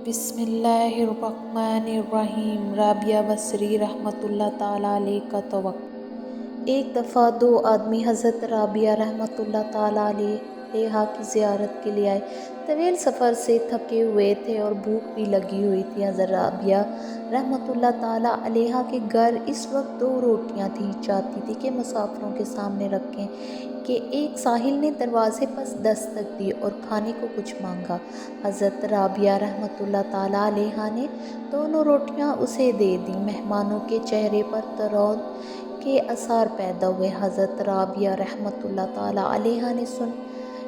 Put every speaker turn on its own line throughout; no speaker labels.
बिस्मिल्लाहिर्रहमानिर्रहीम। राबिया बसरी रहमतुल्लाह ताला अलैह का तवक्कुल। एक दफ़ा दो आदमी हज़रत राबिया रहमतुल्लाह ताला अलैहा की ज़ियारत के लिए आए। तवील सफ़र से थके हुए थे और भूख भी लगी हुई थी। हज़रत राबिया रहमतुल्लाह ताला अलैहा के घर इस वक्त दो रोटियां थी। चाहती थी कि मुसाफिरों के सामने रखें कि एक साहिल ने दरवाज़े पर दस्तक दी और खाने को कुछ मांगा। हज़रत राबिया रहमतुल्लाह ताला अलैहा ने दोनों रोटियां उसे दे दी। मेहमानों के चेहरे पर तरौद के आसार पैदा हुए। हज़रत राबिया रहमतुल्लाह ताला अलैहा ने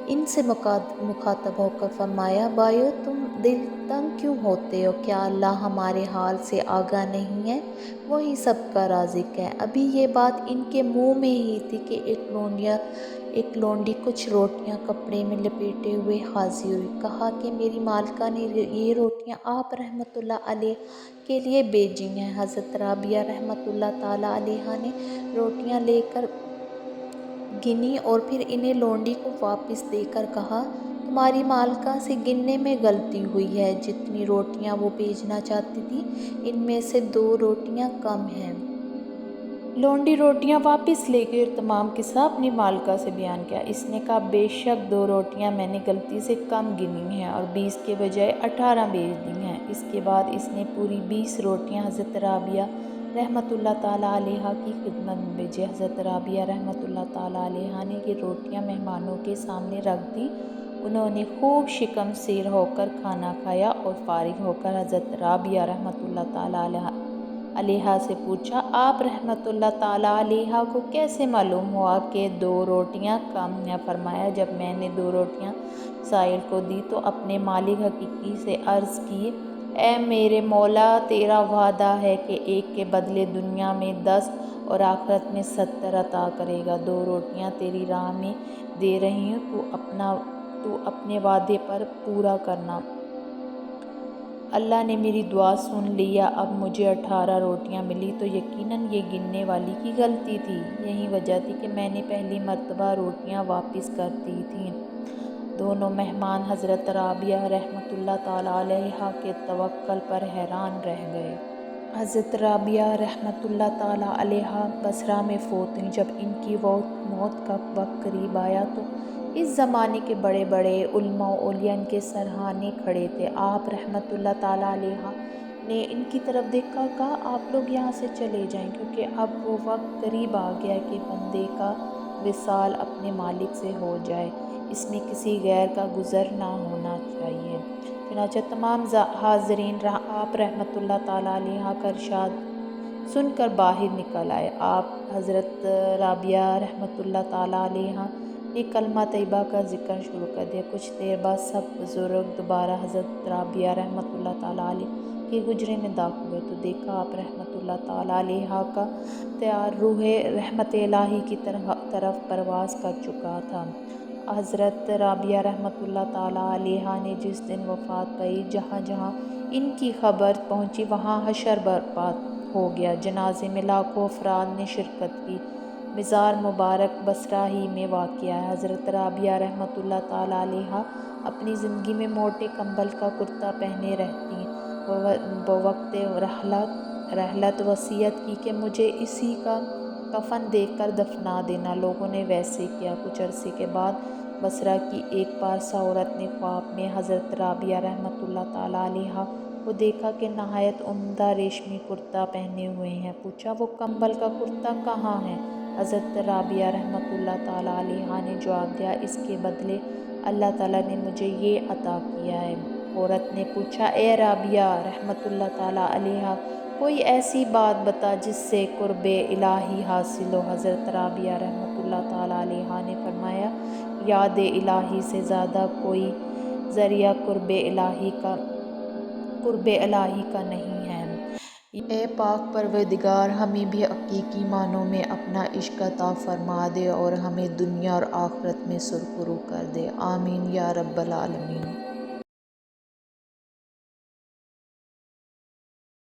इनसे मुखातब होकर फरमाया, भाइयों तुम दिल तंग क्यों होते हो? क्या अल्लाह हमारे हाल से आगाह नहीं है? वही सबका राज़िक है। अभी ये बात इनके मुंह में ही थी कि एक लौंडी कुछ रोटियां कपड़े में लपेटे हुए हाजिर हुई। कहा कि मेरी मालिका ने ये रोटियां आप रहमतुल्लाह अलैह के लिए भेजी हैं। हज़रत राबिया रहमतुल्लाह ताला अलैहा ने रोटियां लेकर गिनी और फिर इन्हें लौंडी को वापस देकर कहा, तुम्हारी मालिका से गिनने में गलती हुई है। जितनी रोटियां वो भेजना चाहती थी इनमें से 2 रोटियां कम हैं। लौंडी रोटियां वापस लेकर तमाम किस्सा अपनी मालिका से बयान किया। इसने कहा, बेशक 2 रोटियां मैंने गलती से कम गिनी हैं और 20 के बजाय 18 भेज दी हैं। इसके बाद इसने पूरी 20 रोटियां हज़रत राबिया रहमतुल्लाह ताला अलैहा की खिदमत में भेजी। हज़रत राबिया रहमतुल्लाह ताला अलैहा ने ये रोटियां मेहमानों के सामने रख दी। उन्होंने खूब शिकम सीर होकर खाना खाया और फारिग होकर हज़रत राबिया रहमतुल्लाह ताला अलैहा से पूछा, आप रहमतुल्लाह ताला अलैहा को कैसे मालूम हुआ कि 2 रोटियां कम हैं? फरमाया, जब मैंने 2 रोटियां साहिल को दी तो अपने मालिक हकीकी से अर्ज़ की, ए मेरे मौला, तेरा वादा है कि एक के बदले दुनिया में 10 और आखिरत में 70 अता करेगा। 2 रोटियां तेरी राह में दे रही हूँ, तू अपने वादे पर पूरा करना। अल्लाह ने मेरी दुआ सुन लिया। अब मुझे 18 रोटियां मिली तो यकीनन ये गिनने वाली की गलती थी। यही वजह थी कि मैंने पहली मर्तबा रोटियां वापस कर दी थी। दोनों मेहमान हज़रत राबिया रहमतुल्लाह ताला अलैहा के तवक्कुल पर हैरान रह गए। हज़रत राबिया रहमतुल्लाह ताला अलैहा बसरा में फ़ौत हुई। जब इनकी मौत का वक्त करीब आया तो इस ज़माने के बड़े बड़े उलमा औलिया इनके सरहाने खड़े थे। आप रहमतुल्लाह ताला अलैहा ने इनकी तरफ देखा और कहा, आप लोग यहाँ से चले जाएं, क्योंकि अब वो वक्त करीब आ गया कि बंदे का विसाल अपने मालिक से हो जाए। इसमें किसी गैर का गुज़र ना होना चाहिए। चुनांचे तमाम हाज़रीन आप रहमतुल्लाह ताला अलैहा का इरशाद सुनकर बाहर निकल आए। आप हज़रत राबिया रहमतुल्लाह ताला अलैहा ने कलमा तैयबा का ज़िक्र शुरू कर दिया। कुछ देर बाद सब बुज़ुर्ग दोबारा हज़रत राबिया रहमतुल्लाह ताला अलैहा के हुजरे में दाखिल हुए तो देखा आप रहमतुल्लाह ताला अलैहा का तैयार रूह रहमत इलाही की तरफ परवाज़ कर चुका था। हज़रत राबिया रहमतुल्लाह ताला अलैहा ने जिस दिन वफ़ात पाई, जहाँ जहाँ इनकी खबर पहुँची वहाँ हशर बर्पा हो गया। जनाजे में लाखों अफराद ने शिरकत की। मज़ार मुबारक बसरा ही में वाक़या है। हज़रत राबिया रहमतुल्लाह ताला अलैहा अपनी ज़िंदगी में मोटे कंबल का कुर्ता पहने रहती। बवक्त रहलत वसीयत की कि मुझे इसी का कफन देकर दफना देना। लोगों ने वैसे किया। कुछ अरसे के बाद बसरा की एक पारसा औरत ने ख्वाब में हज़रत राबिया रहमतुल्लाह ताला अलैहा को देखा कि नहायत उम्दा रेशमी कुर्ता पहने हुए हैं। पूछा, वो कंबल का कुर्ता कहाँ है? हज़रत राबिया रहमतुल्लाह ताला अलैहा ने जवाब दिया, इसके बदले अल्लाह ताला ने मुझे ये अता किया है। औरत ने पूछा, ए राबिया रहमतुल्लाह ताला अलैहा, कोई ऐसी बात बता जिससे कुर्बे इलाही हासिल हो। हज़रत राबिया रहमतुल्लाह ताला अलैहा ने फरमाया, याद इलाही से ज़्यादा कोई ज़रिया कुर्बे इलाही का नहीं है। ए पाक परवरदिगार, हमें भी हकीकी मानों में अपना इश्क अता फरमा दे और हमें दुनिया और आखिरत में सुरखरू कर दे। आमीन या रब्बल आलमीन।